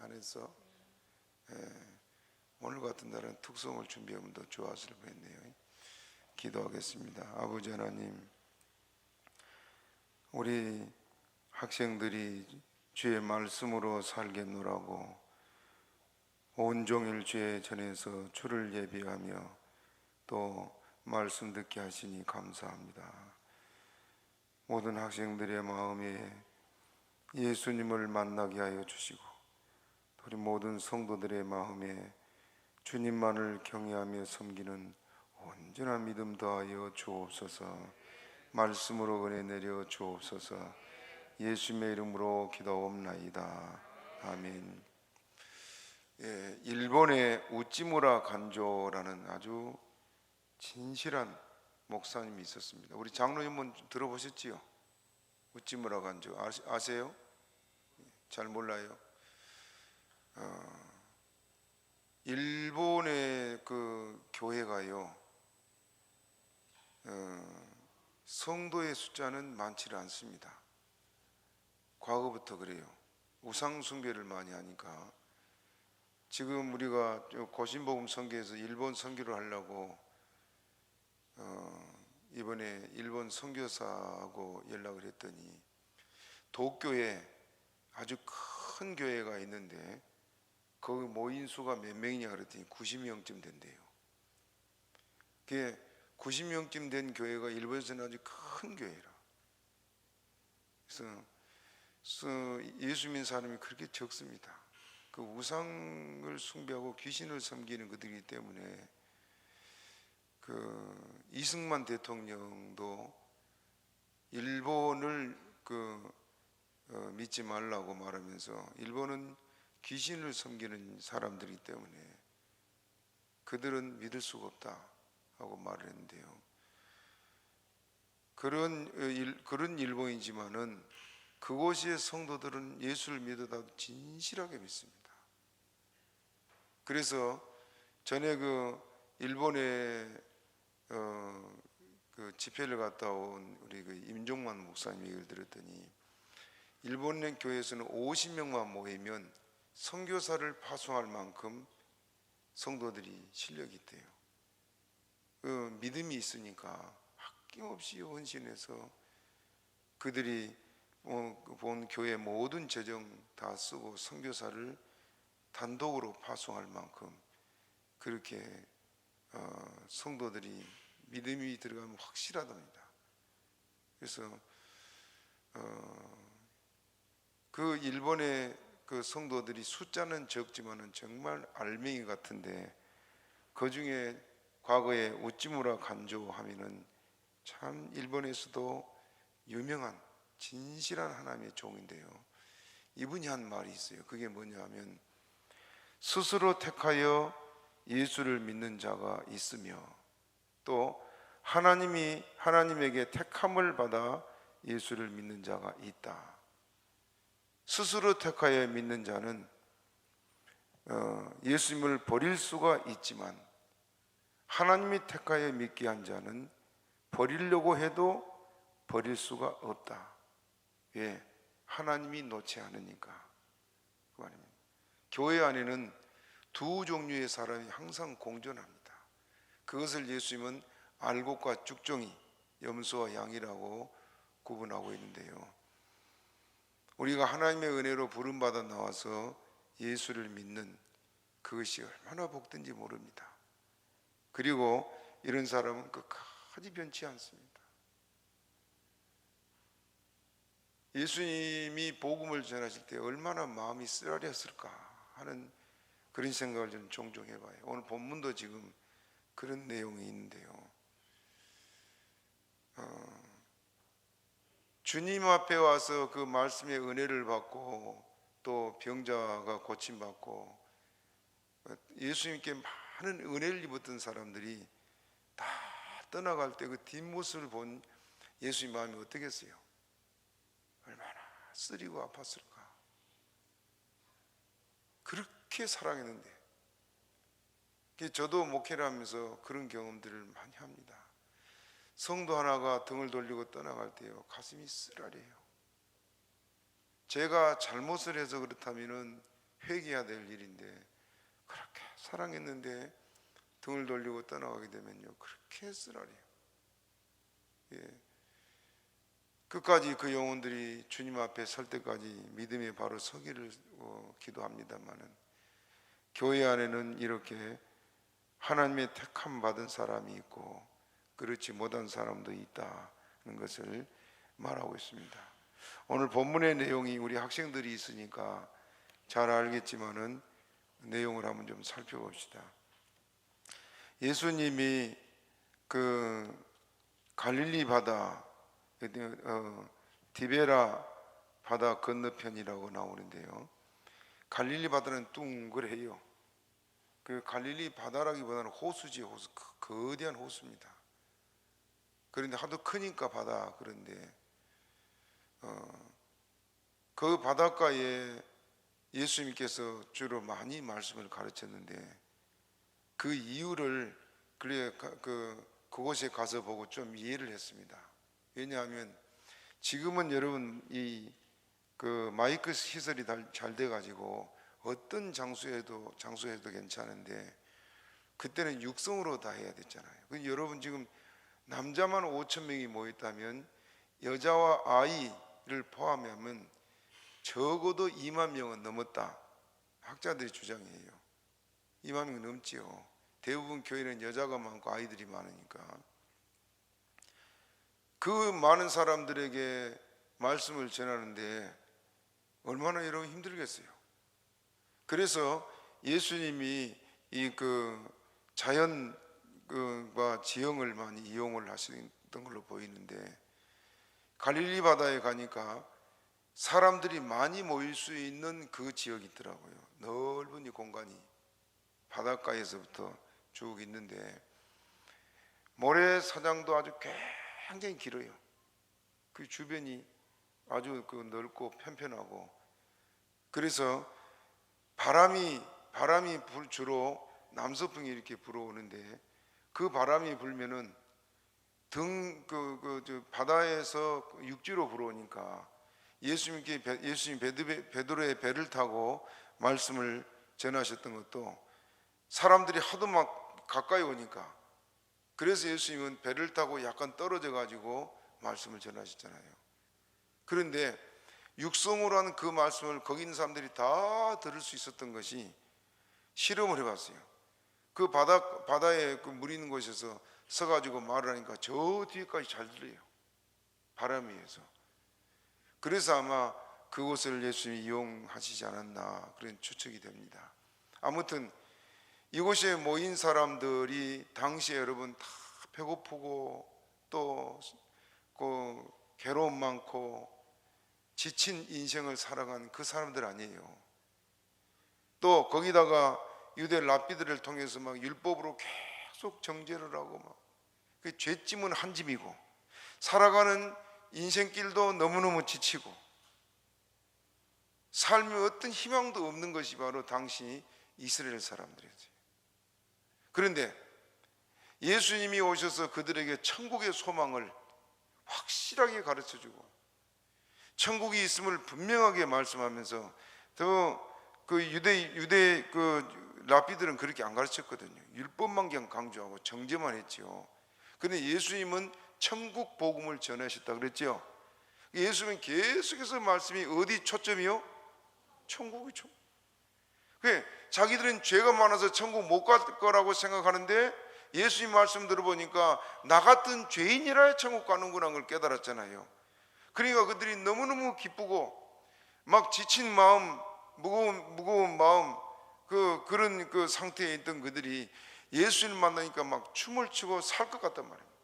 한해서 오늘 같은 날은 특송을 준비하면 더 좋았을 뻔했네요. 기도하겠습니다. 아버지 하나님, 우리 학생들이 주의 말씀으로 살겠노라고 온종일 주의 전에서 주를 예비하며 또 말씀 듣게 하시니 감사합니다. 모든 학생들의 마음에 예수님을 만나게 하여 주시고, 우리 모든 성도들의 마음에 주님만을 경외하며 섬기는 온전한 믿음 더하여 주옵소서. 말씀으로 은혜 내려 주옵소서. 예수님의 이름으로 기도옵나이다. 아멘. 일본의 우찌무라 간조라는 아주 진실한 목사님이 있었습니다. 우리 장로님은 들어보셨지요? 우찌무라 간조 아세요? 잘 몰라요. 일본의 그 교회가요, 성도의 숫자는 많지 않습니다. 과거부터 그래요. 우상 숭배를 많이 하니까. 지금 우리가 고신복음 선교에서 일본 선교를 하려고 이번에 일본 선교사하고 연락을 했더니 도쿄에 아주 큰 교회가 있는데 거기 모인 수가 몇 명이냐 그랬더니 90명쯤 된대요. 그게 90명쯤 된 교회가 일본에서는 아주 큰 교회라. 그래서 예수 믿는 사람이 그렇게 적습니다. 그 우상을 숭배하고 귀신을 섬기는 그들이기 때문에 그 이승만 대통령도 일본을 믿지 말라고 말하면서 일본은 귀신을 섬기는 사람들이기 때문에 그들은 믿을 수가 없다 하고 말을 했는데요. 그런 일본이지만은 그곳의 성도들은 예수를 믿어도 진실하게 믿습니다. 그래서 전에 그 일본에 그 집회를 갔다 온 우리 그 임종만 목사님 얘기를 들었더니 일본 교회에서는 50명만 모이면 선교사를 파송할 만큼 성도들이 실력이 있대요. 그 믿음이 있으니까 아낌없이 헌신해서 그들이 본 교회 모든 재정 다 쓰고 선교사를 단독으로 파송할 만큼 그렇게 성도들이 믿음이 들어가면 확실하답니다. 그래서 그 일본의 그 성도들이 숫자는 적지만은 정말 알맹이 같은데 그 중에 과거에 우찌무라 간조 하면은 참 일본에서도 유명한 진실한 하나님의 종인데요. 이분이 한 말이 있어요. 그게 뭐냐 하면 스스로 택하여 예수를 믿는 자가 있으며 또 하나님에게 택함을 받아 예수를 믿는 자가 있다. 스스로 택하여 믿는 자는 예수님을 버릴 수가 있지만 하나님이 택하여 믿게 한 자는 버리려고 해도 버릴 수가 없다. 왜? 하나님이 놓지 않으니까. 그 말입니다. 교회 안에는 두 종류의 사람이 항상 공존합니다. 그것을 예수님은 알곡과 쭉종이, 염소와 양이라고 구분하고 있는데요. 우리가 하나님의 은혜로 부름받아 나와서 예수를 믿는 그것이 얼마나 복된지 모릅니다. 그리고 이런 사람은 끝까지 변치 않습니다. 예수님이 복음을 전하실 때 얼마나 마음이 쓰라렸을까 하는 그런 생각을 저는 종종 해봐요. 오늘 본문도 지금 그런 내용이 있는데요. 주님 앞에 와서 그 말씀의 은혜를 받고 또 병자가 고침받고 예수님께 많은 은혜를 입었던 사람들이 다 떠나갈 때 그 뒷모습을 본 예수님 마음이 어떻겠어요? 얼마나 쓰리고 아팠을까. 그렇게 사랑했는데 저도 목회를 하면서 그런 경험들을 많이 합니다. 성도 하나가 등을 돌리고 떠나갈 때요, 가슴이 쓰라려요. 제가 잘못을 해서 그렇다면 회개해야 될 일인데 그렇게 사랑했는데 등을 돌리고 떠나가게 되면요 그렇게 쓰라려요. 예. 끝까지 그 영혼들이 주님 앞에 설 때까지 믿음에 바로 서기를 기도합니다마는 교회 안에는 이렇게 하나님의 택함 받은 사람이 있고 그렇지 못한 사람도 있다는 것을 말하고 있습니다. 오늘 본문의 내용이 우리 학생들이 있으니까 잘 알겠지만은 내용을 한번 좀 살펴봅시다. 예수님이 그 갈릴리 바다 디베라 바다 건너편이라고 나오는데요. 갈릴리 바다는 둥그래요. 그 갈릴리 바다라기보다는 호수지, 호수, 거대한 호수입니다. 그런데 하도 크니까 바다. 그런데 그 바닷가에 예수님께서 주로 많이 말씀을 가르쳤는데 그 이유를 그곳에 가서 보고 좀 이해를 했습니다. 왜냐하면 지금은 여러분 이 그 마이크 시설이 잘 돼가지고 어떤 장소에도 괜찮은데 그때는 육성으로 다 해야 됐잖아요. 여러분 지금 남자만 5천 명이 모였다면 여자와 아이를 포함하면 적어도 2만 명은 넘었다. 학자들의 주장이에요. 2만 명 넘지요. 대부분 교회는 여자가 많고 아이들이 많으니까 그 많은 사람들에게 말씀을 전하는데 얼마나 여러분 힘들겠어요. 그래서 예수님이 이 자연과 지형을 많이 이용을 하시던 걸로 보이는데 갈릴리 바다에 가니까 사람들이 많이 모일 수 있는 그 지역이 있더라고요. 넓은 이 공간이 바닷가에서부터 쭉 있는데 모래사장도 아주 굉장히 길어요. 그 주변이 아주 넓고 편편하고 그래서 바람이 주로 남서풍이 이렇게 불어오는데 그 바람이 불면은 바다에서 육지로 불어오니까 예수님 베드로의 배를 타고 말씀을 전하셨던 것도 사람들이 하도 막 가까이 오니까 그래서 예수님은 배를 타고 약간 떨어져 가지고 말씀을 전하셨잖아요. 그런데 육성으로 하는 그 말씀을 거기 있는 사람들이 다 들을 수 있었던 것이 실험을 해봤어요. 그 바다에 그 물 있는 곳에서 서가지고 말을 하니까 저 뒤에까지 잘 들려요. 바람에 의해서. 그래서 아마 그곳을 예수님이 이용하시지 않았나 그런 추측이 됩니다. 아무튼 이곳에 모인 사람들이 당시에 여러분 다 배고프고 또 괴로움 많고 지친 인생을 살아간 그 사람들 아니에요. 또 거기다가 유대 랍비들을 통해서 막 율법으로 계속 정죄를 하고 막 그 죄짐은 한 짐이고 살아가는 인생길도 너무너무 지치고 삶에 어떤 희망도 없는 것이 바로 당시 이스라엘 사람들이었어요. 그런데 예수님이 오셔서 그들에게 천국의 소망을 확실하게 가르쳐주고 천국이 있음을 분명하게 말씀하면서 또 그 유대 랍비들은 그렇게 안 가르쳤거든요. 율법만 그냥 강조하고 정죄만 했죠. 그런데 예수님은 천국 복음을 전하셨다 그랬죠. 예수님은 계속해서 말씀이 어디 초점이요? 천국이죠. 자기들은 죄가 많아서 천국 못 갈 거라고 생각하는데 예수님 말씀 들어보니까 나 같은 죄인이라 천국 가는구나 걸 깨달았잖아요. 그러니까 그들이 너무너무 기쁘고 막 지친 마음, 무거운 마음 그런 그 상태에 있던 그들이 예수님을 만나니까 막 춤을 추고 살 것 같단 말이에요.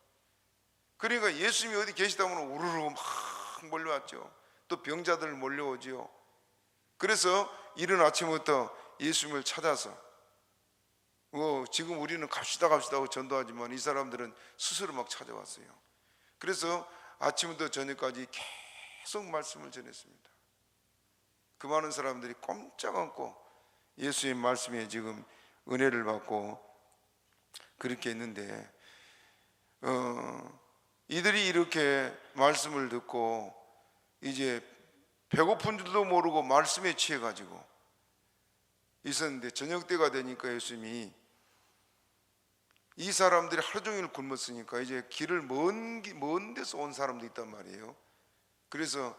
그러니까 예수님이 어디 계시다면 우르르 막 몰려왔죠. 또 병자들 몰려오죠. 그래서 이른 아침부터 예수님을 찾아서 지금 우리는 갑시다 하고 전도하지만 이 사람들은 스스로 막 찾아왔어요. 그래서 아침부터 저녁까지 계속 말씀을 전했습니다. 그 많은 사람들이 꼼짝 않고 예수의 말씀에 지금 은혜를 받고 그렇게 했는데 이들이 이렇게 말씀을 듣고 이제 배고픈 줄도 모르고 말씀에 취해가지고 있었는데 저녁 때가 되니까 예수님이 이 사람들이 하루 종일 굶었으니까 이제 길을 먼 데서 온 사람도 있단 말이에요. 그래서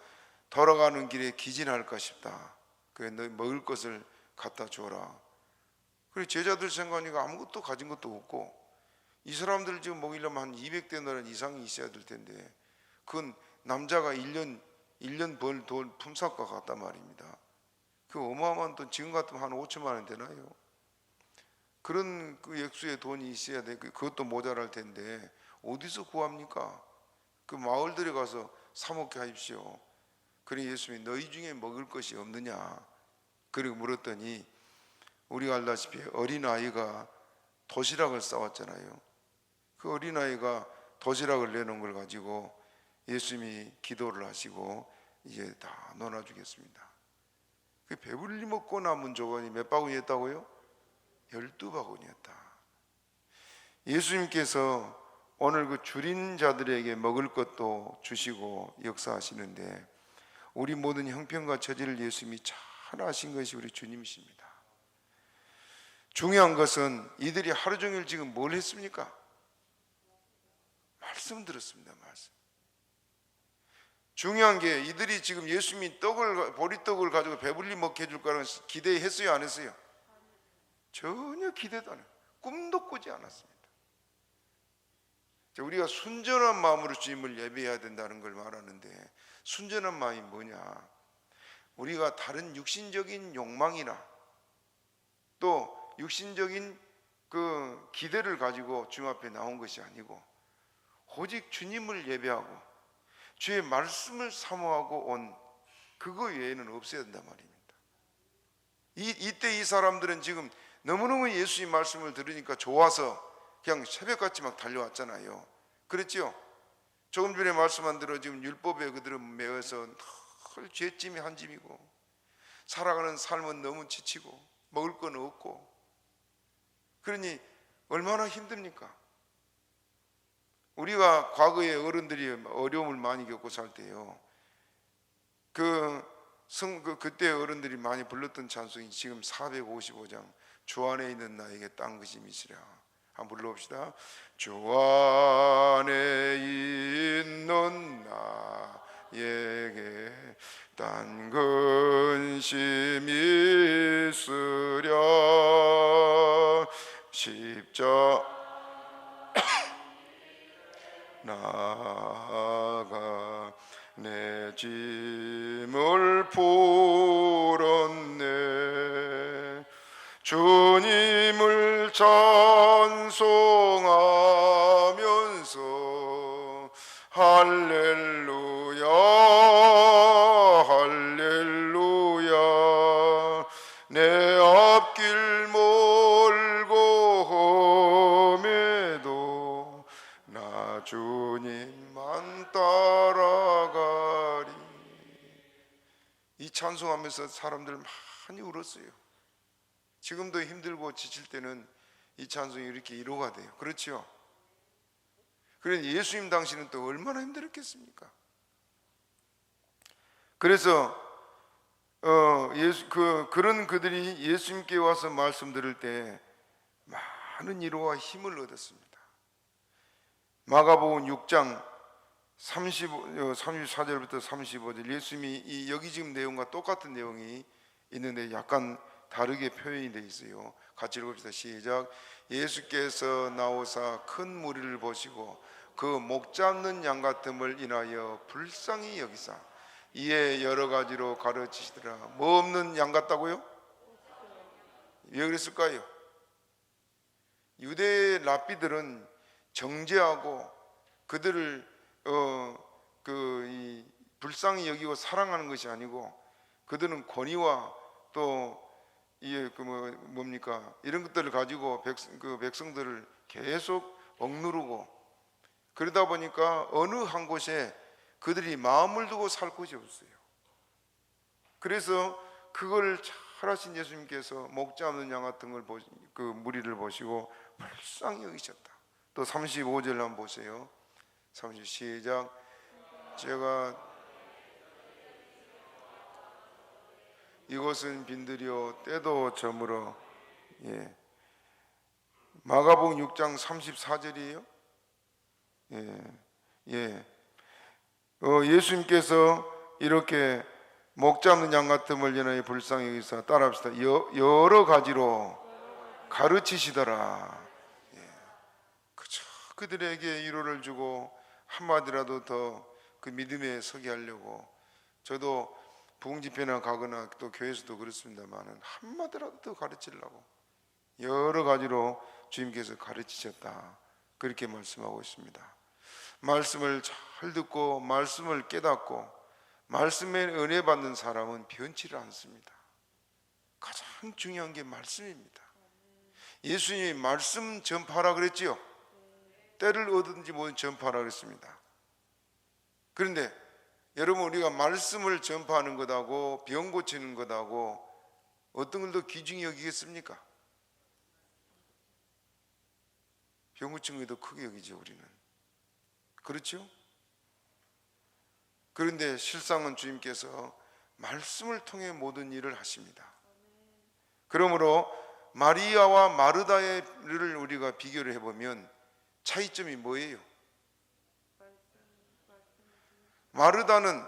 돌아가는 길에 기진할까 싶다. 그래 너 먹을 것을 갖다 줘라. 그래 제자들 생각하니까 아무것도 가진 것도 없고 이 사람들 지금 먹이려면 한 200데나리 이상이 있어야 될 텐데 그건 남자가 1년 벌 돈 품삯과 같단 말입니다. 그 어마어마한 돈 지금 같으면 한 5천만 원 되나요? 그런 그 액수의 돈이 있어야 돼. 그것도 모자랄 텐데 어디서 구합니까? 그 마을들에 가서 사 먹게 하십시오. 그래 예수님이 너희 중에 먹을 것이 없느냐? 그리고 물었더니 우리가 알다시피 어린아이가 도시락을 싸왔잖아요. 그 어린아이가 도시락을 내놓은 걸 가지고 예수님이 기도를 하시고 이제 다 나눠주겠습니다. 그 배불리 먹고 남은 조각이 몇 바구니였다고요? 12바구니였다. 예수님께서 오늘 그 줄인 자들에게 먹을 것도 주시고 역사하시는데 우리 모든 형편과 처지를 예수님이 잘 아신 것이 우리 주님이십니다. 중요한 것은 이들이 하루 종일 지금 뭘 했습니까? 말씀 들었습니다. 말씀. 중요한 게 이들이 지금 예수님이 보리떡을 가지고 배불리 먹게 해줄 거라는 기대했어요, 안 했어요? 전혀 기대도 안 해요. 꿈도 꾸지 않았습니다. 우리가 순전한 마음으로 주님을 예배해야 된다는 걸 말하는데 순전한 마음이 뭐냐? 우리가 다른 육신적인 욕망이나 또 육신적인 그 기대를 가지고 주님 앞에 나온 것이 아니고 오직 주님을 예배하고 주의 말씀을 사모하고 온 그거 외에는 없어야 된단 말입니다. 이때 이 사람들은 지금 너무너무 예수님 말씀을 들으니까 좋아서 그냥 새벽같이 막 달려왔잖아요. 그랬죠? 조금 전에 말씀한 대로 지금 율법에 그들은 매여서 늘 죄짐이 한 짐이고 살아가는 삶은 너무 지치고 먹을 건 없고 그러니 얼마나 힘듭니까? 우리가 과거에 어른들이 어려움을 많이 겪고 살 때요 그때 어른들이 많이 불렀던 찬송이 지금 455장 주 안에 있는 나에게 딴 것이 미시라. 한번 불러봅시다. 주 안에 있는 나에게 딴 근심이 있으랴. 십자 나가 내 짐을 풀었네. 주님을 찬송하면서 할렐루야 할렐루야 내 앞길 멀고 험해도 나 주님만 따라가리. 이 찬송하면서 사람들 많이 울었어요. 지금도 힘들고 지칠 때는 이 찬송이 이렇게 위로가 돼요. 그렇죠? 그런데 예수님 당시는 또 얼마나 힘들었겠습니까? 그래서 그런 그들이 예수님께 와서 말씀 들을 때 많은 위로와 힘을 얻었습니다. 마가복음 6장 34절부터 35절 예수님이 여기 지금 내용과 똑같은 내용이 있는데 약간 다르게 표현이 되어 있어요. 같이 읽읍시다. 시작. 예수께서 나오사 큰 무리를 보시고 그 목 잡는 양 같음을 인하여 불쌍히 여기사 이에 여러 가지로 가르치시더라. 뭐 없는 양 같다고요? 왜 그랬을까요? 유대 랍비들은 정죄하고 그들을 불쌍히 여기고 사랑하는 것이 아니고 그들은 권위와 또 이런 것들을 가지고 백성들을 계속 억누르고 그러다 보니까 어느 한 곳에 그들이 마음을 두고 살 곳이 없어요. 그래서 그걸 잘 하신 예수님께서 목 잡는 양 같은 걸 그 무리를 보시고 불쌍히 여기셨다. 또 35절 한번 보세요. 30 시작. 제가 이곳은 빈들이요 때도 저물어. 예. 마가복음 6장 34절이에요. 예. 예. 예수님께서 이렇게 목 잡는 양 같음을 연하여 불쌍히 여기사 따라합시다. 여러 가지로 가르치시더라. 예. 그쵸. 그들에게 위로를 주고 한마디라도 더 그 믿음에 서게 하려고, 저도 부흥집회나 가거나 또 교회에서도 그렇습니다만 한마디라도 더 가르치려고 여러 가지로 주님께서 가르치셨다, 그렇게 말씀하고 있습니다. 말씀을 잘 듣고 말씀을 깨닫고 말씀에 은혜 받는 사람은 변치를 않습니다. 가장 중요한 게 말씀입니다. 예수님이 말씀 전파하라 그랬지요. 때를 얻든지 뭐든 전파하라 그랬습니다. 그런데 여러분, 우리가 말씀을 전파하는 것하고 병 고치는 것하고 어떤 걸 더 귀중히 여기겠습니까? 병 고치는 게 더 크게 여기죠, 우리는. 그렇죠? 그런데 실상은 주님께서 말씀을 통해 모든 일을 하십니다. 그러므로 마리아와 마르다의 일을 우리가 비교를 해보면 차이점이 뭐예요? 마르다는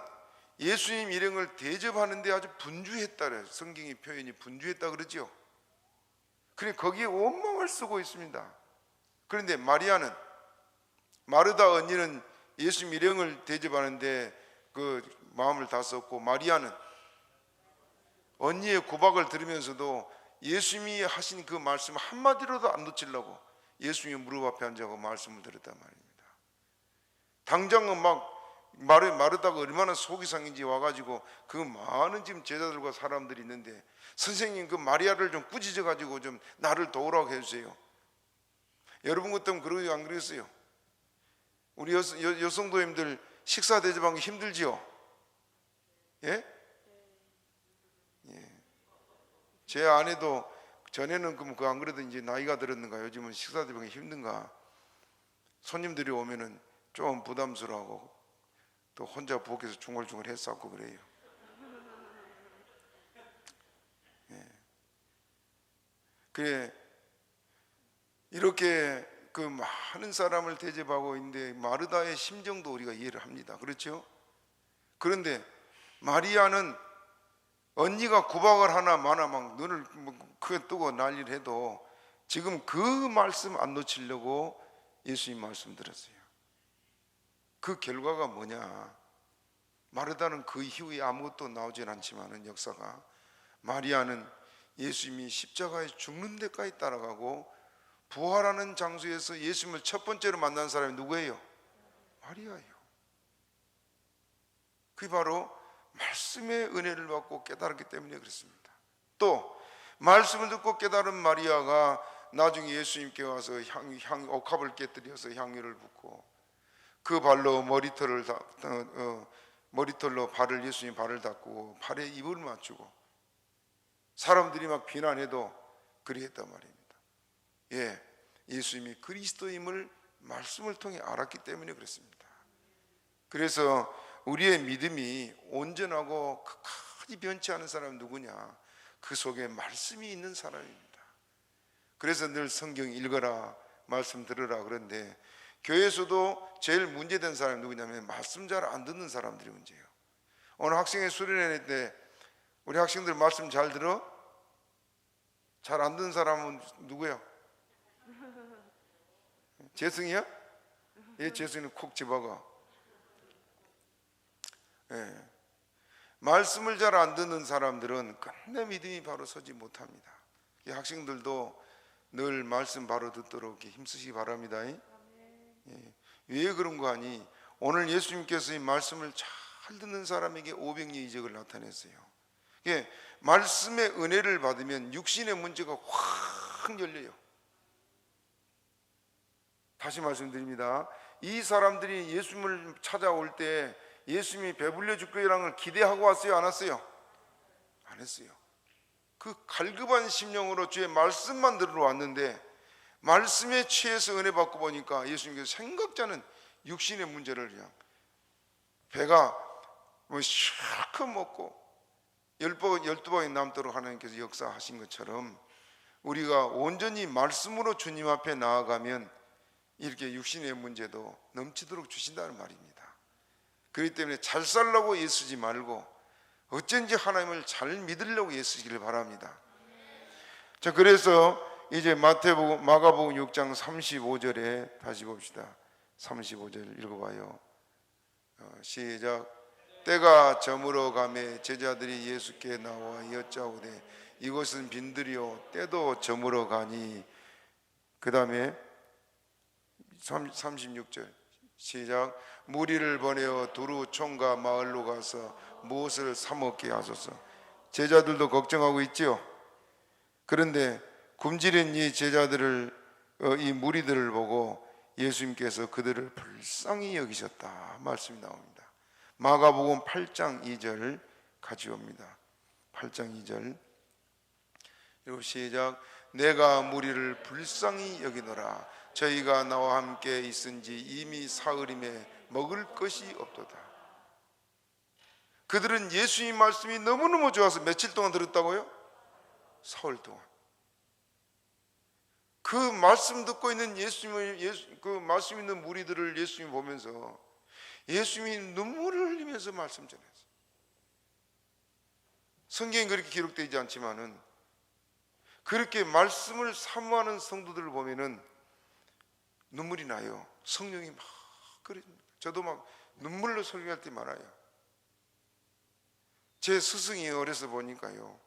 예수님 일행을 대접하는데 아주 분주했다, 성경의 표현이 분주했다 그러죠. 그래, 거기에 온 마음을 쓰고 있습니다. 그런데 마르다 언니는 예수님 일행을 대접하는데 그 마음을 다 썼고, 마리아는 언니의 구박을 들으면서도 예수님이 하신 그 말씀 한마디로도 안 놓치려고 예수님의 무릎 앞에 앉아서 말씀을 들었단 말입니다. 당장은 막 마르다가 얼마나 속이 상인지 와가지고 그 많은 지금 제자들과 사람들이 있는데, 선생님 그 마리아를 좀 꾸짖어 가지고 좀 나를 도우라고 해주세요. 여러분 같으면 그러지 안 그랬어요? 우리 여성도님들 식사 대접하기 힘들지요? 예? 예. 제 아내도 전에는 그 안 그래도 이제 나이가 들었는가 요즘은 식사 대접하기 힘든가, 손님들이 오면은 좀 부담스러워하고 또 혼자 부엌에서 중얼중얼 했었고 그래요. 예. 그래, 이렇게 그 많은 사람을 대접하고 있는데 마르다의 심정도 우리가 이해를 합니다. 그렇죠? 그런데 마리아는 언니가 구박을 하나 마나 막 눈을 크게 뜨고 난리를 해도 지금 그 말씀 안 놓치려고 예수님 말씀 들었어요. 그 결과가 뭐냐? 마르다는 그 이후에 아무것도 나오진 않지만은 역사가, 마리아는 예수님이 십자가에 죽는 데까지 따라가고 부활하는 장소에서 예수님을 첫 번째로 만난 사람이 누구예요? 마리아예요. 그게 바로 말씀의 은혜를 받고 깨달았기 때문에 그렇습니다. 또 말씀을 듣고 깨달은 마리아가 나중에 예수님께 와서 옥합을 깨뜨려서 향유를 붓고 그 발로 머리털로 발을, 예수님 발을 닦고 팔에 입을 맞추고 사람들이 막 비난해도 그리했단 말입니다. 예, 예수님이 그리스도임을 말씀을 통해 알았기 때문에 그렇습니다. 그래서 우리의 믿음이 온전하고 끝까지 변치 않은 사람은 누구냐? 그 속에 말씀이 있는 사람입니다. 그래서 늘 성경 읽어라, 말씀 들으라 그런데 교회에서도 제일 문제된 사람이 누구냐면 말씀 잘 안 듣는 사람들이 문제예요. 오늘 학생회 수련회 때 우리 학생들 말씀 잘 들어? 잘 안 듣는 사람은 누구야? 재승이야? 예, 재승이는 콕 집어가. 예. 말씀을 잘 안 듣는 사람들은 끝내 믿음이 바로 서지 못합니다. 학생들도 늘 말씀 바로 듣도록 힘쓰시기 바랍니다. 예. 왜 그런 거 아니? 오늘 예수님께서 이 말씀을 잘 듣는 사람에게 오병이의 이적을 나타냈어요. 예. 말씀의 은혜를 받으면 육신의 문제가 확 열려요. 다시 말씀드립니다. 이 사람들이 예수님을 찾아올 때 예수님이 배불려 줄 거라는 걸 기대하고 왔어요? 안 왔어요? 안 했어요. 그 갈급한 심령으로 주의 말씀만 들으러 왔는데 말씀에 취해서 은혜 받고 보니까 예수님께서 생각지 않은 육신의 문제를 그냥 배가 실컷 먹고 열두 방이 남도록 하나님께서 역사하신 것처럼 우리가 온전히 말씀으로 주님 앞에 나아가면 이렇게 육신의 문제도 넘치도록 주신다는 말입니다. 그렇기 때문에 잘 살라고 애쓰지 말고 어쩐지 하나님을 잘 믿으려고 애쓰기를 바랍니다. 자, 그래서 이제 마가복음 6장 35절에 다시 봅시다. 35절 읽어봐요. 시작. 때가 저물어 가매 제자들이 예수께 나와 여짜오되 이곳은 빈들이요 때도 저물어 가니. 그 다음에 36절 시작. 무리를 보내어 두루 총과 마을로 가서 무엇을 사 먹게 하소서. 제자들도 걱정하고 있지요. 그런데 굶주린 이 제자들을 이 무리들을 보고 예수님께서 그들을 불쌍히 여기셨다 말씀이 나옵니다. 마가복음 8장 2절 가져옵니다. 8장 2절 그리고 시작. 내가 무리를 불쌍히 여기노라. 저희가 나와 함께 있은지 이미 사흘임에 먹을 것이 없도다. 그들은 예수님 말씀이 너무너무 좋아서 며칠 동안 들었다고요? 사흘 동안. 그 말씀 듣고 있는 그 말씀 있는 무리들을 예수님이 보면서 예수님이 눈물을 흘리면서 말씀 전했어요. 성경에 그렇게 기록되지 않지만은 그렇게 말씀을 사모하는 성도들을 보면은 눈물이 나요. 성령이 막 그립니다. 저도 막 눈물로 설교할 때 많아요. 제 스승이 어려서 보니까요,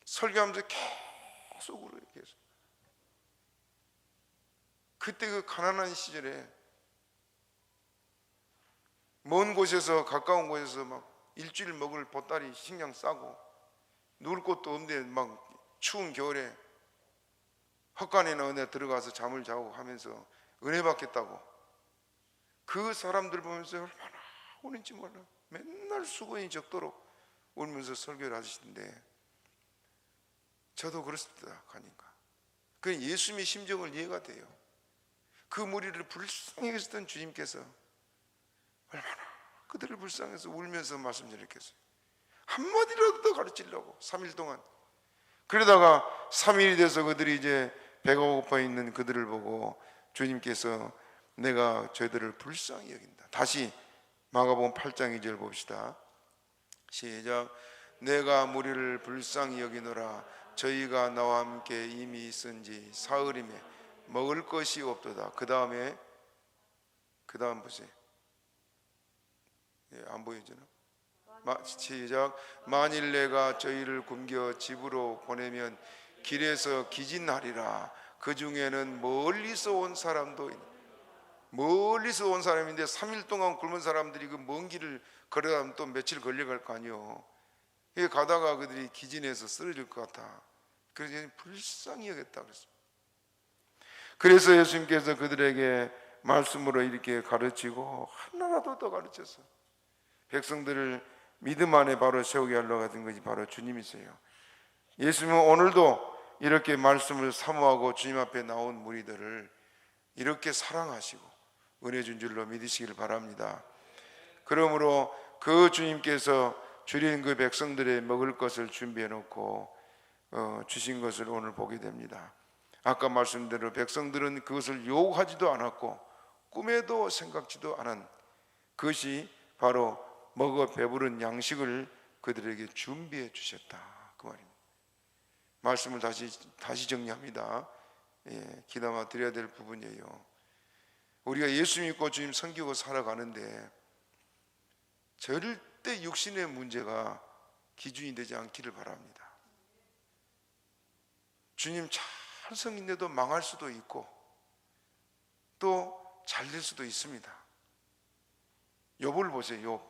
설교하면서 계속 울어요. 계속. 그때 그 가난한 시절에 먼 곳에서 가까운 곳에서 막 일주일 먹을 보따리 식량 싸고 누울 곳도 없는데 막 추운 겨울에 헛간이나 은혜 들어가서 잠을 자고 하면서 은혜 받겠다고 그 사람들 보면서 얼마나 우는지 몰라. 맨날 수고이 적도록 울면서 설교를 하시는데 저도 그렇습니다. 가니까 그 예수님의 심정을 이해가 돼요. 그 무리를 불쌍히 여기셨던 주님께서 얼마나 그들을 불쌍해서 울면서 말씀 전했겠어요. 한마디라도 더 가르치려고 3일 동안. 그러다가 3일이 돼서 그들이 이제 배가 고파 있는 그들을 보고 주님께서 내가 저희들을 불쌍히 여긴다. 다시 마가복음 8장 2절 봅시다. 시작. 내가 무리를 불쌍히 여기노라. 저희가 나와 함께 이미 있은지 사흘임에 먹을 것이 없도다. 그 다음 보세요. 안 보여지나? 시작. 만일 내가 저희를 굶겨 집으로 보내면 길에서 기진하리라. 그 중에는 멀리서 온 사람도 멀리서 온 사람인데 3일 동안 굶은 사람들이 그 먼 길을 걸어가면 또 며칠 걸려갈 거 아니요. 가다가 그들이 기진해서 쓰러질 것 같아. 그래서 불쌍히 여겼다 그랬습니다. 그래서 예수님께서 그들에게 말씀으로 이렇게 가르치고 하나라도 더 가르쳤어. 백성들을 믿음 안에 바로 세우게 하려고 하던 것이 바로 주님이세요. 예수님은 오늘도 이렇게 말씀을 사모하고 주님 앞에 나온 무리들을 이렇게 사랑하시고 은혜 준 줄로 믿으시길 바랍니다. 그러므로 그 주님께서 줄인 그 백성들의 먹을 것을 준비해 놓고 주신 것을 오늘 보게 됩니다. 아까 말씀대로 백성들은 그것을 요구하지도 않았고 꿈에도 생각지도 않은 그것이 바로 먹어 배부른 양식을 그들에게 준비해 주셨다 그 말입니다. 말씀을 다시 정리합니다. 기담아 드려야 될 부분이에요. 우리가 예수 믿고 주님 섬기고 살아가는데 절대 육신의 문제가 기준이 되지 않기를 바랍니다. 주님 잘 섬긴데도 망할 수도 있고 또 잘 될 수도 있습니다. 욥을 보세요.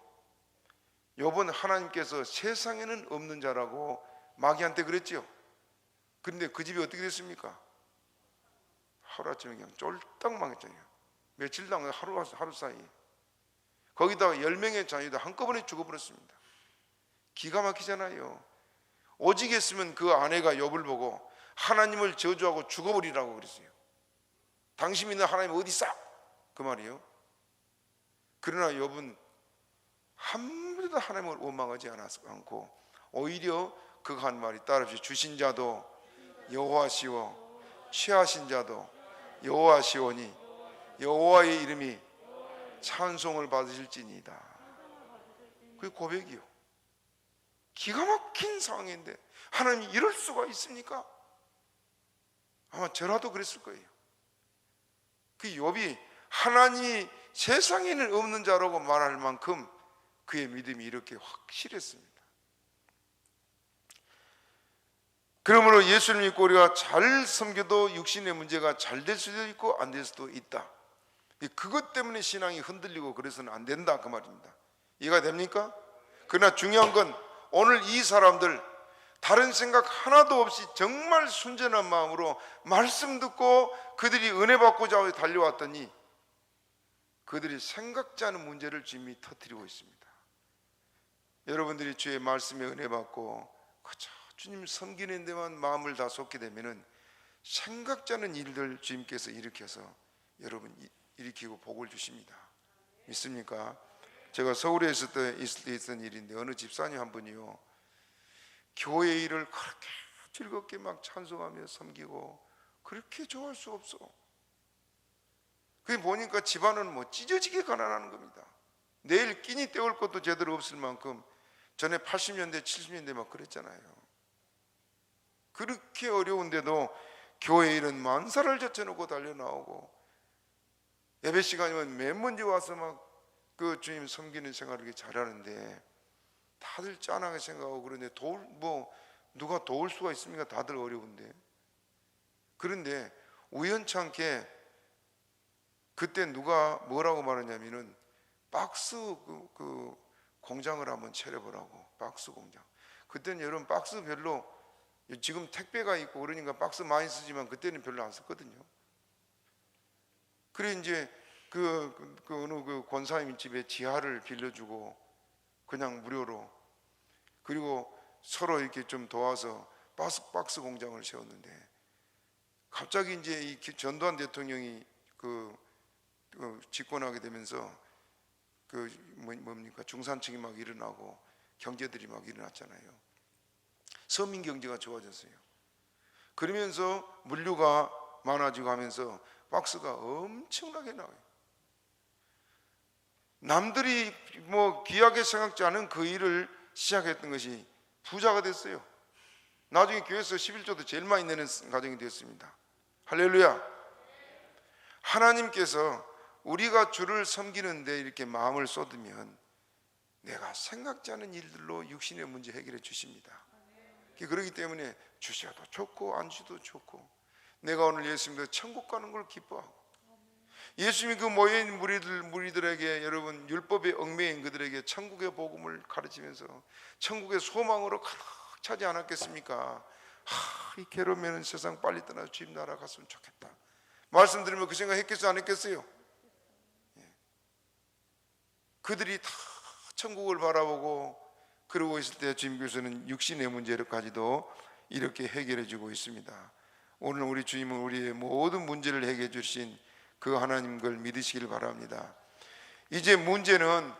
욥은 하나님께서 세상에는 없는 자라고 마귀한테 그랬지요. 그런데 그 집이 어떻게 됐습니까? 하루아침에 그냥 쫄딱 망했잖아요. 며칠 동안 하루 사이. 거기다가 10명의 자녀도 한꺼번에 죽어버렸습니다. 기가 막히잖아요. 오직 했으면 그 아내가 욥을 보고 하나님을 저주하고 죽어버리라고 그랬어요. 당신 믿는 하나님 어디 있어? 그 말이에요. 그러나 욥은 한 번도 하나님을 원망하지 않고 오히려 그가 한 말이 따라서 주신 자도 여호와시오 취하신 자도 여호와시오니 여호와의 이름이 찬송을 받으실지니이다. 그게 고백이요. 기가 막힌 상황인데 하나님이 이럴 수가 있습니까? 아마 저라도 그랬을 거예요. 그 욥이 하나님이 세상에는 없는 자라고 말할 만큼 그의 믿음이 이렇게 확실했습니다. 그러므로 예수를 믿고 우리가 잘 섬겨도 육신의 문제가 잘 될 수도 있고 안 될 수도 있다. 그것 때문에 신앙이 흔들리고 그래서는 안 된다 그 말입니다. 이해가 됩니까? 그러나 중요한 건 오늘 이 사람들 다른 생각 하나도 없이 정말 순전한 마음으로 말씀 듣고 그들이 은혜 받고자 달려왔더니 그들이 생각지 않은 문제를 주님이 터뜨리고 있습니다. 여러분들이 주의 말씀에 은혜 받고 그저 주님 섬기는 데만 마음을 다 쏟게 되면은 생각지 않은 일들 주님께서 일으켜서 여러분 일으키고 복을 주십니다. 믿습니까? 제가 서울에 있을 때 있었던 일인데 어느 집사님 한 분이요 교회 일을 그렇게 즐겁게 막 찬송하며 섬기고 그렇게 좋아할 수 없어. 그게 보니까 집안은 뭐 찢어지게 가난하는 겁니다. 내일 끼니 때울 것도 제대로 없을 만큼 전에 80년대 70년대 막 그랬잖아요. 그렇게 어려운데도 교회 일은 만사를 제쳐놓고 달려나오고 예배 시간이면 맨 먼저 와서 막 그 주님 섬기는 생활을 이렇게 잘하는데 다들 짠하게 생각하고 그런데 누가 도울 수가 있습니까? 다들 어려운데. 그런데 우연찮게 그때 누가 뭐라고 말하냐면은 박스 그 공장을 한번 차려보라고. 박스 공장. 그때는 여러분 박스 별로 지금 택배가 있고 그러니까 박스 많이 쓰지만 그때는 별로 안 썼거든요. 그래 이제 어느 그 권사님 집에 지하를 빌려주고 그냥 무료로 그리고 서로 이렇게 좀 도와서 박스 공장을 세웠는데 갑자기 이제 이 전두환 대통령이 집권하게 되면서 뭡니까 중산층이 막 일어나고 경제들이 막 일어났잖아요. 서민 경제가 좋아졌어요. 그러면서 물류가 많아지고 하면서 박스가 엄청나게 나와요. 남들이 뭐 귀하게 생각지 않은 그 일을 시작했던 것이 부자가 됐어요. 나중에 교회에서 11조도 제일 많이 내는 가정이 되었습니다. 할렐루야. 하나님께서 우리가 주를 섬기는데 이렇게 마음을 쏟으면 내가 생각지 않은 일들로 육신의 문제 해결해 주십니다. 그렇기 때문에 주셔도 좋고 안 주셔도 좋고 내가 오늘 예수 믿어 천국 가는 걸 기뻐하고 예수님이 그 모여있는 무리들에게 여러분 율법에 얽매인 그들에게 천국의 복음을 가르치면서 천국의 소망으로 가득 차지 않았겠습니까? 이 괴로우면 세상 빨리 떠나 주님 나라 갔으면 좋겠다. 말씀 들으면 그 생각 했겠어요? 안 했겠어요? 그들이 다 천국을 바라보고 그러고 있을 때 주님께서는 육신의 문제를까지도 이렇게 해결해 주고 있습니다. 오늘 우리 주님은 우리의 모든 문제를 해결해 주신 그 하나님 걸 믿으시길 바랍니다. 이제 문제는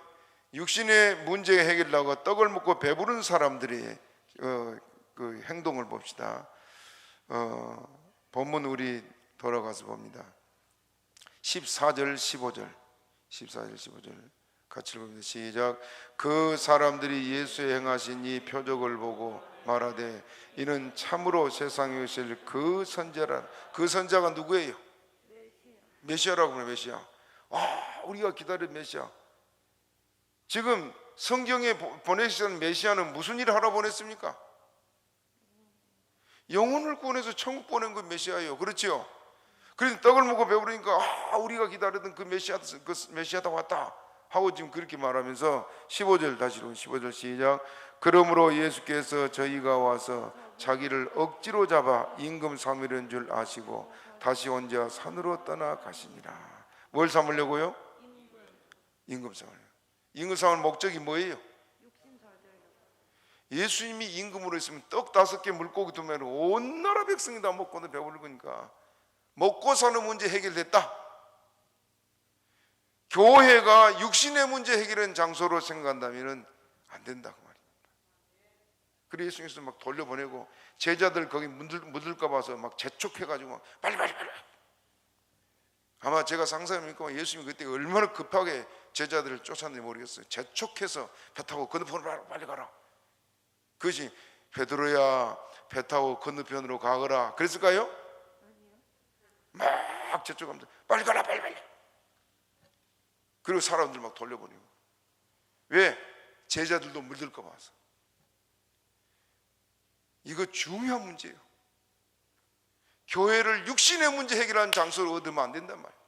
육신의 문제 해결하고 떡을 먹고 배부른 사람들의 그 행동을 봅시다. 본문 우리 돌아가서 봅니다. 14절 15절 같이 읽습니다. 시작. 그 사람들이 예수의 행하신 이 표적을 보고 말하되 이는 참으로 세상에 오실 그 선자라. 그 선자가 누구예요? 메시아라고 그래요. 메시아. 우리가 기다린 메시아. 지금 성경에 보내시던 메시아는 무슨 일을 하러 보냈습니까? 영혼을 구원해서 천국 보낸 그 메시아예요. 그렇죠? 그래서 떡을 먹고 배부르니까 우리가 기다리던 그 메시아다 왔다 하고 지금 그렇게 말하면서 15절 다시 15절 시작. 그러므로 예수께서 저희가 와서 자기를 억지로 잡아 임금 삼으려는 줄 아시고 다시 혼자 산으로 떠나가시니라. 뭘 삼으려고요? 임금 삼으려고. 임금 삼을 목적이 뭐예요? 예수님이 임금으로 있으면 떡 5개 물고기 2마리 온 나라 백성이 다 먹고도 배부르니까 먹고 사는 문제 해결됐다. 교회가 육신의 문제 해결한 장소로 생각한다면 안 된다 그 말입니다. 그래 예수님께서 막 돌려보내고 제자들 거기 묻을까 봐서 막 재촉해가지고 빨리. 아마 제가 상상해보니까 예수님이 그때 얼마나 급하게 제자들을 쫓았는지 모르겠어요. 재촉해서 배 타고 건너편으로 빨리 가라. 그것이 베드로야 배 타고 건너편으로 가거라 그랬을까요? 막 재촉하면서 빨리 가라 빨리. 그리고 사람들 막 돌려보내고. 왜? 제자들도 물들까 봐서. 이거 중요한 문제예요. 교회를 육신의 문제 해결하는 장소로 얻으면 안 된단 말이에요.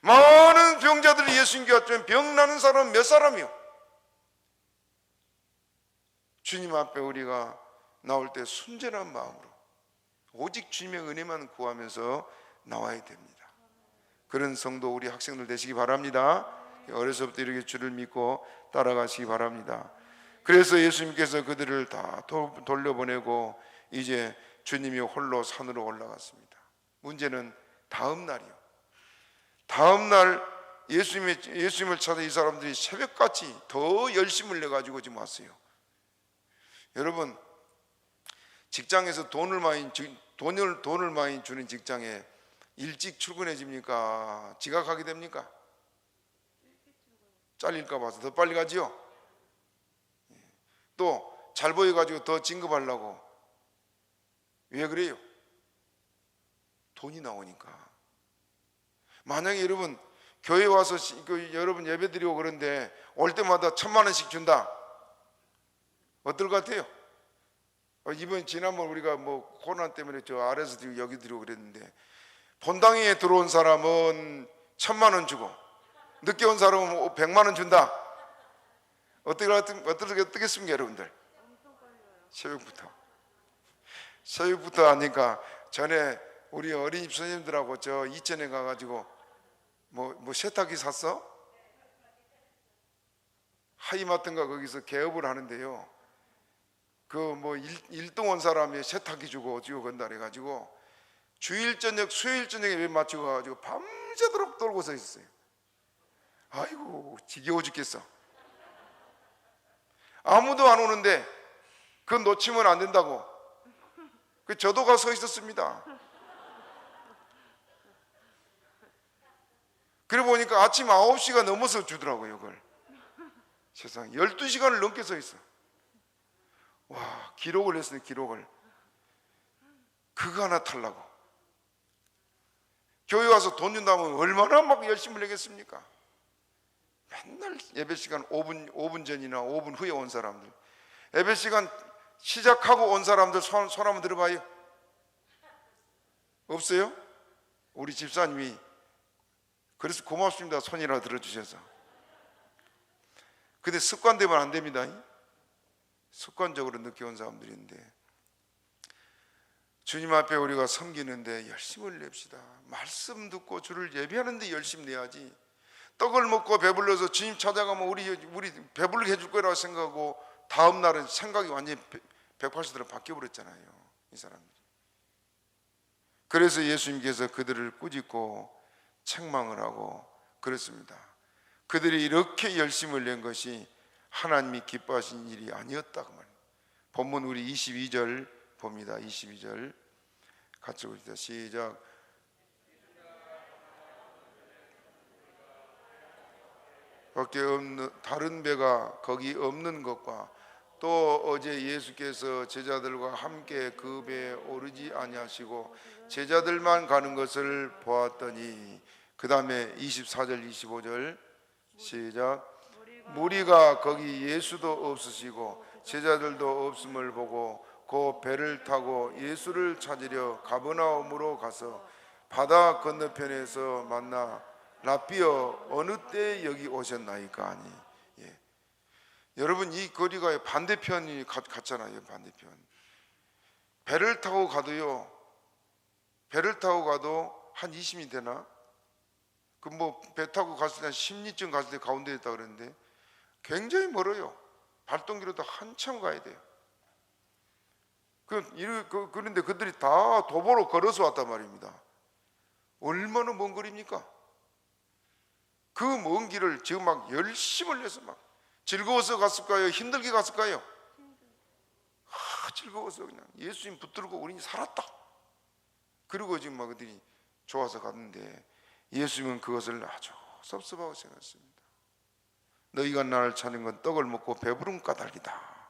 많은 병자들이 예수님께 왔지만 병 나는 사람은 몇 사람이요? 주님 앞에 우리가 나올 때 순전한 마음으로 오직 주님의 은혜만 구하면서 나와야 됩니다. 그런 성도 우리 학생들 되시기 바랍니다. 어려서부터 이렇게 주를 믿고 따라가시기 바랍니다. 그래서 예수님께서 그들을 다 돌려보내고 이제 주님이 홀로 산으로 올라갔습니다. 문제는 다음 날이요. 다음 날 예수님을 찾아 이 사람들이 새벽같이 더 열심을 내가지고 지금 왔어요. 여러분, 직장에서 돈을 많이 주는 직장에 일찍 출근해집니까? 지각하게 됩니까? 잘릴까 봐서 더 빨리 가지요. 또 잘 보여가지고 더 진급하려고. 왜 그래요? 돈이 나오니까. 만약에 여러분 교회 와서 여러분 예배 드리고 그런데 올 때마다 1,000만 원씩 준다. 어떨 것 같아요? 지난번 우리가 뭐 코로나 때문에 저 아래서 드리고 여기 드리고 그랬는데 본당에 들어온 사람은 1,000만 원 주고 늦게 온 사람은 100만 원 준다. 어떻겠습니까 여러분들? 새벽부터 하니까 전에 우리 어린이집 선생님들하고 저 이천에 가가지고 뭐 세탁기 샀어? 하이마트인가 거기서 개업을 하는데요. 그 뭐 일동 온 사람이 세탁기 주고 건다 그래가지고 주일 저녁 수요일 저녁에 왜 맞추고 가가지고 밤새도록 돌고 서 있었어요. 아이고 지겨워 죽겠어. 아무도 안 오는데 그건 놓치면 안 된다고. 저도 가서 서 있었습니다. 그래 보니까 아침 9시가 넘어서 주더라고요 그걸. 세상에 12시간을 넘게 서 있어. 와, 기록을 했어요. 기록을. 그거 하나 타려고. 교회 와서 돈 준다면 얼마나 막 열심히 내겠습니까? 맨날 예배 시간 5분 전이나 5분 후에 온 사람들, 예배 시간 시작하고 온 사람들 손 한번 들어봐요. 없어요? 우리 집사님이 그래서 고맙습니다. 손이라 들어주셔서. 근데 습관되면 안 됩니다. 습관적으로 늦게 온 사람들인데 주님 앞에 우리가 섬기는데 열심을 냅시다. 말씀 듣고 주를 예배하는데 열심 내야지. 떡을 먹고 배불러서 주님 찾아가면 우리 배불르게 해줄 거라고 생각하고 다음 날은 생각이 완전히 180도로 바뀌어버렸잖아요 이 사람들이. 그래서 예수님께서 그들을 꾸짖고 책망을 하고 그랬습니다. 그들이 이렇게 열심을 낸 것이 하나님이 기뻐하신 일이 아니었다 그 말이에요. 본문 우리 22절 봅니다. 22절 같이 봅시다. 시작. 밖에 없는 다른 배가 거기 없는 것과 또 어제 예수께서 제자들과 함께 그 배에 오르지 아니하시고 제자들만 가는 것을 보았더니, 그 다음에 24절 25절 시작. 무리가 거기 예수도 없으시고 제자들도 없음을 보고 그 배를 타고 예수를 찾으려 가버나움으로 가서 바다 건너편에서 만나 라삐어 어느 때 여기 오셨나이까 하니. 여러분 이 거리가 반대편이 같잖아요. 반대편. 배를 타고 가도요, 배를 타고 가도 한 20분 되나? 그 뭐 배 타고 갔을 때 한 10리쯤 갔을 때 가운데 있다 그랬는데 굉장히 멀어요. 발동기로도 한참 가야 돼요. 그런데 그들이 다 도보로 걸어서 왔단 말입니다. 얼마나 먼 거리입니까? 그 먼 길을 지금 막 열심을 내서 막 즐거워서 갔을까요? 힘들게 갔을까요? 즐거워서 그냥 예수님 붙들고 우리는 살았다. 그리고 지금 막 그들이 좋아서 갔는데 예수님은 그것을 아주 섭섭하고 생각했습니다. 너희가 나를 찾는 건 떡을 먹고 배부른 까닭이다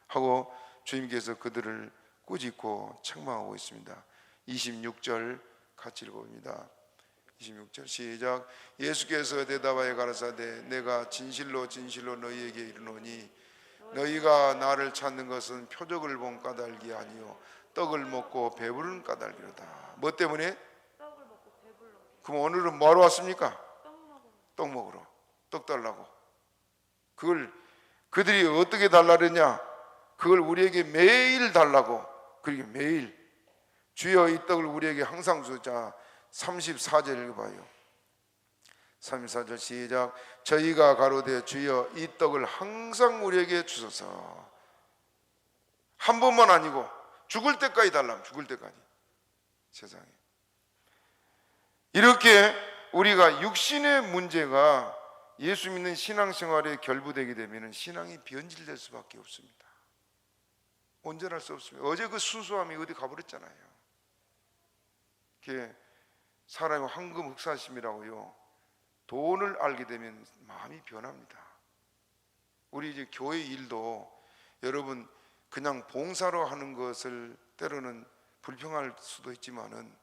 하고 주님께서 그들을 꾸짖고 책망하고 있습니다. 26절 같이 읽어봅니다. 26절 시작. 예수께서 대답하여 가라사대 내가 진실로 진실로 너희에게 이르노니 너희가 나를 찾는 것은 표적을 본 까닭이 아니요 떡을 먹고 배부른 까닭이로다. 뭐 때문에? 떡을 먹고 배불러. 그럼 오늘은 뭐하러 왔습니까? 떡 먹으러. 떡 먹으러. 떡 달라고. 그걸 그들이 어떻게 달라 그랬냐? 그걸 우리에게 매일 달라고. 그리고 매일 주여 이 떡을 우리에게 항상 주자. 34절 읽어봐요. 34절 시작. 저희가 가로되 주여 이 떡을 항상 우리에게 주소서. 한 번만 아니고 죽을 때까지 달라면 죽을 때까지. 세상에 이렇게 우리가 육신의 문제가 예수 믿는 신앙생활에 결부되게 되면 신앙이 변질될 수밖에 없습니다. 온전할 수 없습니다. 어제 그 순수함이 어디 가버렸잖아요. 이렇게 사람의 황금 흑사심이라고요. 돈을 알게 되면 마음이 변합니다. 우리 이제 교회 일도 여러분 그냥 봉사로 하는 것을 때로는 불평할 수도 있지만은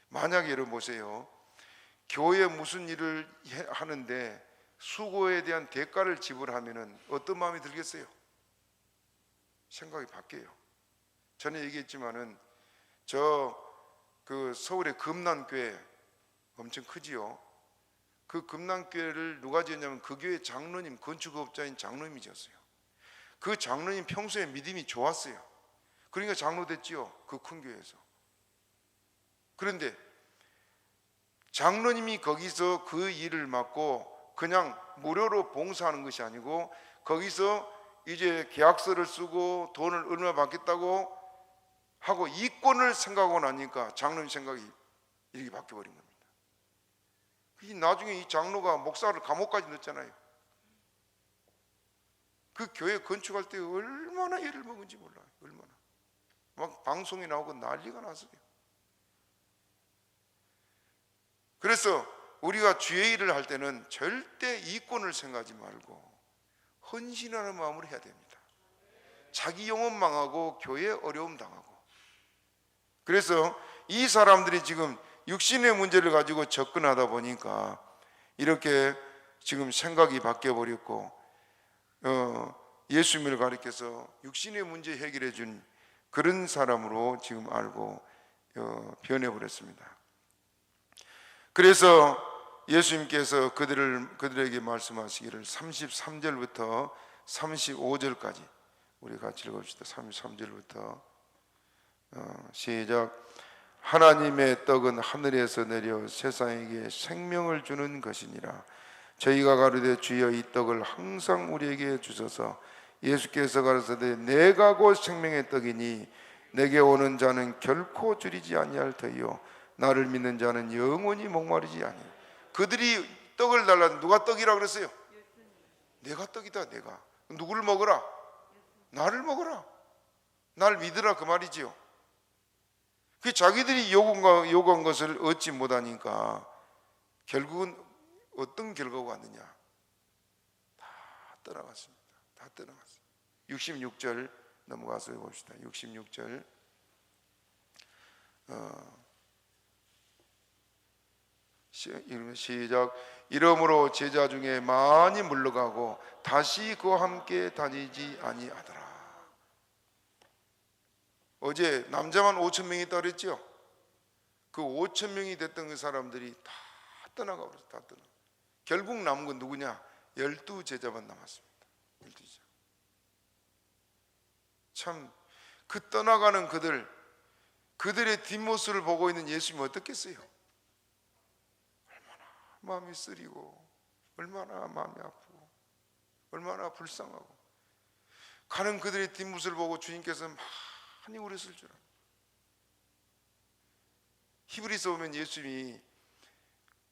만약에 여러분 보세요. 교회 무슨 일을 하는데 수고에 대한 대가를 지불하면은 어떤 마음이 들겠어요? 생각이 바뀌어요. 전에 얘기했지만은 그 서울의 금난교회 엄청 크지요. 그 금난교회를 누가 지었냐면 그 교회 장로님, 건축업자인 장로님이 지었어요. 그 장로님 평소에 믿음이 좋았어요. 그러니까 장로 됐지요. 그 큰 교회에서. 그런데 장로님이 거기서 그 일을 맡고 그냥 무료로 봉사하는 것이 아니고 거기서 이제 계약서를 쓰고 돈을 얼마 받겠다고 하고 이권을 생각하고 나니까 장로님 생각이 이렇게 바뀌어버린 겁니다. 나중에 이 장로가 목사를 감옥까지 넣었잖아요. 그 교회 건축할 때 얼마나 애를 먹은지 몰라요. 얼마나 막 방송에 나오고 난리가 났어요. 그래서 우리가 주의 일을 할 때는 절대 이권을 생각하지 말고 헌신하는 마음으로 해야 됩니다. 자기 영혼 망하고 교회 어려움 당하고. 그래서 이 사람들이 지금 육신의 문제를 가지고 접근하다 보니까 이렇게 지금 생각이 바뀌어 버렸고 예수님을 가리켜서 육신의 문제 해결해 준 그런 사람으로 지금 알고 변해 버렸습니다. 그래서 예수님께서 그들에게 말씀하시기를 33절부터 35절까지 우리 같이 읽읍시다. 33절부터 시작. 하나님의 떡은 하늘에서 내려 세상에게 생명을 주는 것이니라. 저희가 가로되 주여 이 떡을 항상 우리에게 주소서. 예수께서 가라사대 내가 곧 생명의 떡이니 내게 오는 자는 결코 줄이지 아니할 터이요 나를 믿는 자는 영원히 목마르지 아니하리. 그들이 떡을 달라. 누가 떡이라 그랬어요? 내가 떡이다. 내가. 누구를 먹어라? 나를 먹어라. 날 믿으라 그 말이지요. 그 자기들이 요구한 것을 얻지 못하니까 결국은 어떤 결과가 왔느냐? 다 떠나갔습니다. 다 떠나갔어요. 66절 넘어가서 봅시다. 66절 시작. 이러므로 제자 중에 많이 물러가고 다시 그와 함께 다니지 아니하더라. 어제 남자만 5,000명이 있다고 그랬죠? 그 5,000명이 됐던 그 사람들이 다 떠나가 버렸어요. 다 떠나. 결국 남은 건 누구냐? 12제자만 남았습니다. 12제자. 참 그 떠나가는 그들의 뒷모습을 보고 있는 예수님이 어떻겠어요? 얼마나 마음이 쓰리고 얼마나 마음이 아프고 얼마나 불쌍하고. 가는 그들의 뒷모습을 보고 주님께서 많이 울었을 줄 압니다. 히브리서 보면 예수님이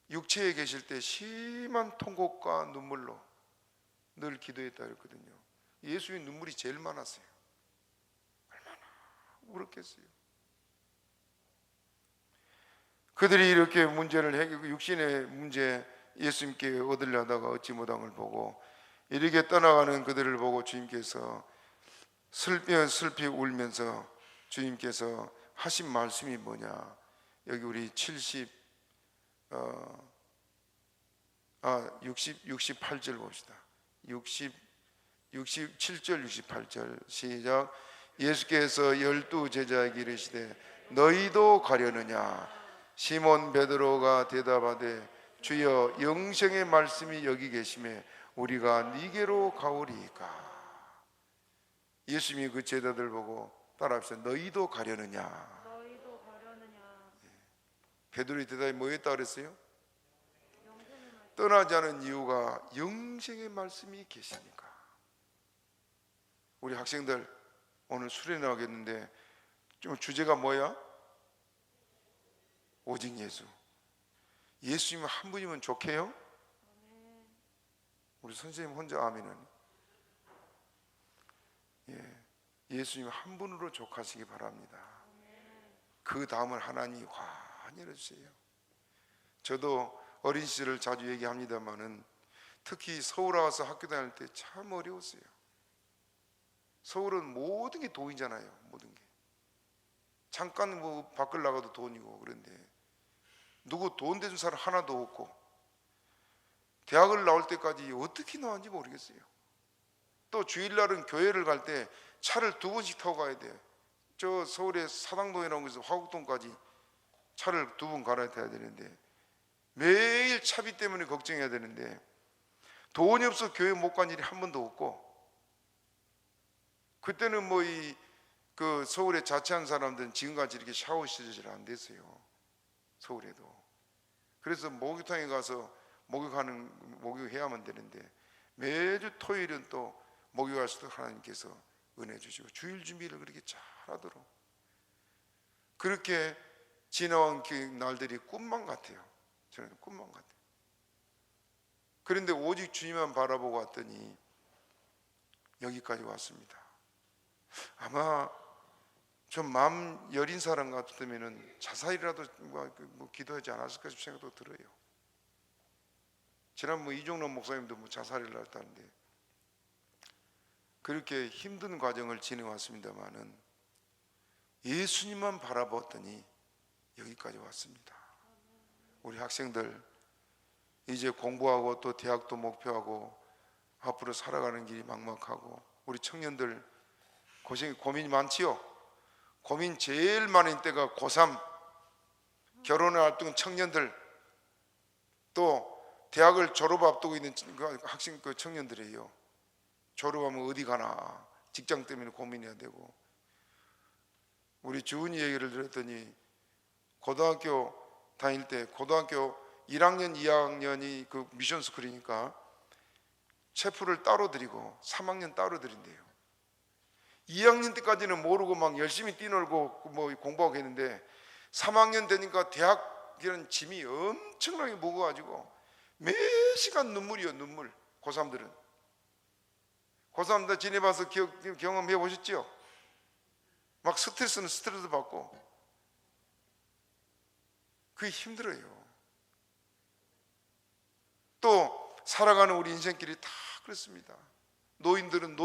육체에 계실 때 심한 통곡과 눈물로 늘 기도했다 그랬거든요. 예수님이 눈물이 제일 많았어요. 얼마나 울었겠어요. 그들이 이렇게 문제를 해결, 육신의 문제 예수님께 얻으려다가 얻지 못한 걸 보고 이렇게 떠나가는 그들을 보고 주님께서 슬피 울면서 주님께서 하신 말씀이 뭐냐? 여기 우리 68절 봅시다. 67절 68절 시작. 예수께서 12 제자에게 이르시되 너희도 가려느냐? 시몬 베드로가 대답하되 주여 영생의 말씀이 여기 계심에 우리가 니게로 가오리이까. 예수님이 그 제자들 보고 따라합시다. 너희도 가려느냐? 너희도 가려느냐? 베드로의 대답이 뭐였다 그랬어요? 영생의 말씀. 떠나지 않은 이유가 영생의 말씀이 계시니까. 우리 학생들 오늘 수련회 하겠는데 좀 주제가 뭐야? 오직 예수. 예수님 한 분이면 좋게요? 아멘. 우리 선생님 혼자 아멘은. 예수님 한 분으로 족하시기 바랍니다. 그 다음을 하나님이 환히 열어주세요. 저도 어린 시절을 자주 얘기합니다만은 특히 서울 와서 학교 다닐 때 참 어려웠어요. 서울은 모든 게 돈이잖아요. 모든 게. 잠깐 뭐 밖을 나가도 돈이고. 그런데 누구 돈 대준 사람 하나도 없고 대학을 나올 때까지 어떻게 나왔는지 모르겠어요. 또 주일날은 교회를 갈 때 차를 2번씩 타고 가야 돼요. 저 서울의 사당동이라는 곳에서 화곡동까지 차를 2번 갈아야 되는데 매일 차비 때문에 걱정해야 되는데 돈이 없어 교회 못 간 일이 한 번도 없고, 그때는 뭐 그 서울에 자취한 사람들은 지금같이 이렇게 샤워 시설이 안 됐어요. 서울에도. 그래서 목욕탕에 가서 목욕해야만 되는데 매주 토요일은 또 목욕할 수도 하나님께서 은혜 주시고 주일 준비를 그렇게 잘하도록 그렇게 지나온 그 날들이 꿈만 같아요. 저는 꿈만 같아요. 그런데 오직 주님만 바라보고 왔더니 여기까지 왔습니다. 아마 좀 마음 여린 사람 같으면 자살이라도 뭐 기도하지 않았을까 싶은 생각도 들어요. 지난 이종론 목사님도 자살을 했다는데 그렇게 힘든 과정을 지내왔습니다만은 예수님만 바라봤더니 여기까지 왔습니다. 우리 학생들 이제 공부하고 또 대학도 목표하고 앞으로 살아가는 길이 막막하고 우리 청년들 고민이 많지요. 고민 제일 많은 때가 고3 결혼을 앞둔 청년들, 또 대학을 졸업 앞두고 있는 학생 청년들이에요. 졸업하면 어디 가나 직장 때문에 고민해야 되고. 우리 주은이 얘기를 들었더니 고등학교 다닐 때 고등학교 1학년 2학년이 그 미션 스쿨이니까 체프를 따로 드리고 3학년 따로 드린대요. 2학년 때까지는 모르고 막 열심히 뛰놀고 뭐 공부하고 했는데 3학년 되니까 대학이라는 짐이 엄청나게 무거워가지고 매 시간 눈물이요. 눈물. 고3들은 고3들 지내봐서 경험해 보셨죠? 막 스트레스는 스트레스 받고 그게 힘들어요. 또 살아가는 우리 인생길이 다 그렇습니다. 노인들은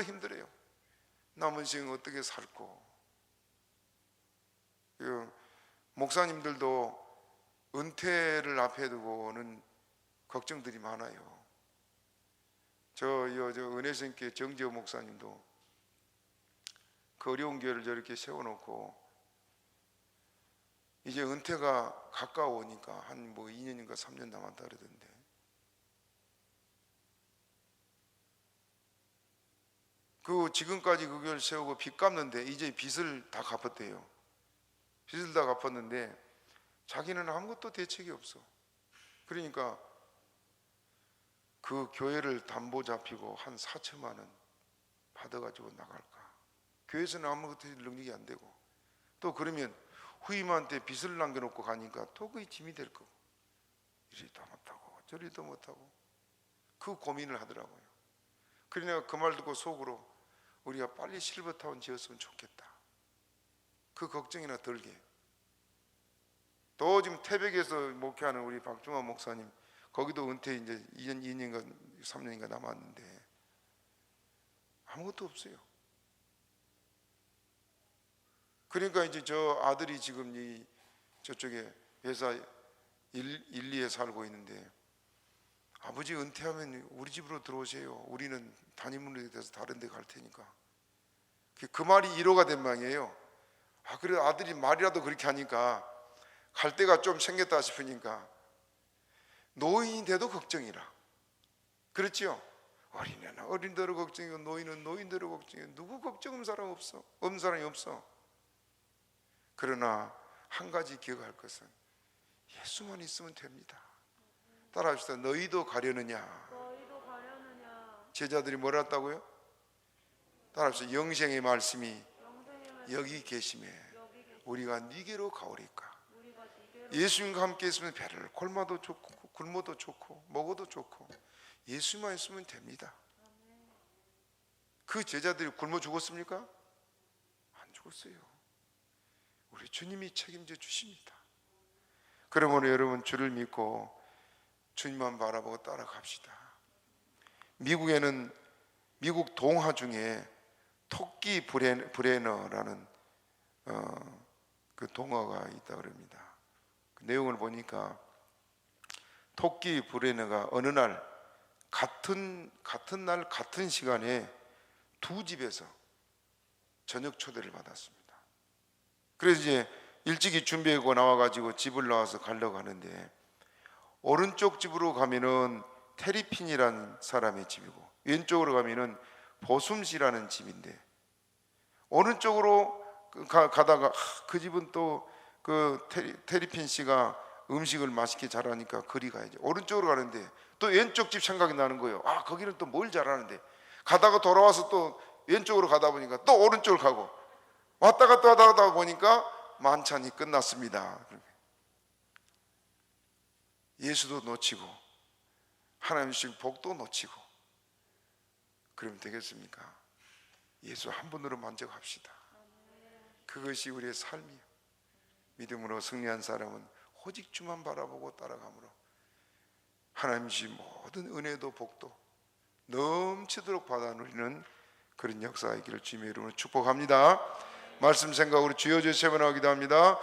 힘들어요. 남은 시간 어떻게 살고. 목사님들도 은퇴를 앞에 두고는 걱정들이 많아요. 저 은혜선교회 정지호 목사님도 그 어려운 교회를 저렇게 세워놓고 이제 은퇴가 가까워오니까 한 2년인가 3년 남았다 그러던데 그 지금까지 그 교회를 세우고 빚 갚는데 이제 빚을 다 갚았대요. 빚을 다 갚았는데 자기는 아무것도 대책이 없어. 그러니까 그 교회를 담보 잡히고 한 4천만 원 받아가지고 나갈까. 교회에서는 아무것도 능력이 안 되고 또 그러면 후임한테 빚을 남겨놓고 가니까 또 그게 짐이 될 거고 이리도 못하고 저리도 못하고 그 고민을 하더라고요. 그러니까 그 말 듣고 속으로 우리가 빨리 실버타운 지었으면 좋겠다. 그 걱정이나 덜게. 또 지금 태백에서 목회하는 우리 박중환 목사님, 거기도 은퇴 이제 2년인가 3년인가 남았는데 아무것도 없어요. 그러니까 이제 저 아들이 지금 이 저쪽에 회사 1, 2에 살고 있는데, 아버지 은퇴하면 우리 집으로 들어오세요. 우리는 담임문에 대해서 다른 데 갈 테니까. 그 말이 1호가 된 모양이에요. 아, 그래 아들이 말이라도 그렇게 하니까 갈 데가 좀 생겼다 싶으니까 노인이 돼도 걱정이라. 그렇지요? 어린애는 어린대로 걱정이고 노인은 노인대로 걱정이고 누구 걱정 없는 사람 없어. 없는 사람이 없어. 그러나 한 가지 기억할 것은 예수만 있으면 됩니다. 따라합시다. 너희도 가려느냐? 너희도 가려느냐? 제자들이 뭐라 했다고요? 따라합시다. 영생의 말씀이 영생의 말씀 여기 계심에 여기 계시 우리가 니게로 가오리까. 우리가 니게로 예수님과 함께 있으면 배를 골마도 좋고 굶어도 좋고 먹어도 좋고 예수만 있으면 됩니다. 그 제자들이 굶어 죽었습니까? 안 죽었어요. 우리 주님이 책임져 주십니다. 그러므로 여러분 주를 믿고 주님만 바라보고 따라갑시다. 미국에는 미국 동화 중에 토끼 브레너라는 그 동화가 있다 그럽니다. 그 내용을 보니까 토끼 브레너가 어느 날 같은 날 같은 시간에 두 집에서 저녁 초대를 받았습니다. 그래서 이제 일찍이 준비하고 나와가지고 집을 나와서 가려고 하는데, 오른쪽 집으로 가면은 테리핀이라는 사람의 집이고 왼쪽으로 가면은 보숨씨라는 집인데, 오른쪽으로 가다가 그 집은 또 그 테리핀 씨가 음식을 맛있게 잘하니까 그리 가야지. 오른쪽으로 가는데 또 왼쪽 집 생각이 나는 거예요. 아, 거기는 또 뭘 잘하는데. 가다가 돌아와서 또 왼쪽으로 가다 보니까 또 오른쪽으로 가고, 왔다 갔다 하다 보니까 만찬이 끝났습니다. 예수도 놓치고 하나님 주신 복도 놓치고 그러면 되겠습니까? 예수 한 분으로 만족합시다. 그것이 우리의 삶이에요. 믿음으로 승리한 사람은 오직 주만 바라보고 따라가므로 하나님 주신 모든 은혜도 복도 넘치도록 받아 누리는 그런 역사이기를 주님의 이름으로 축복합니다. 말씀 생각으로 주여 주시면 하기도 합니다.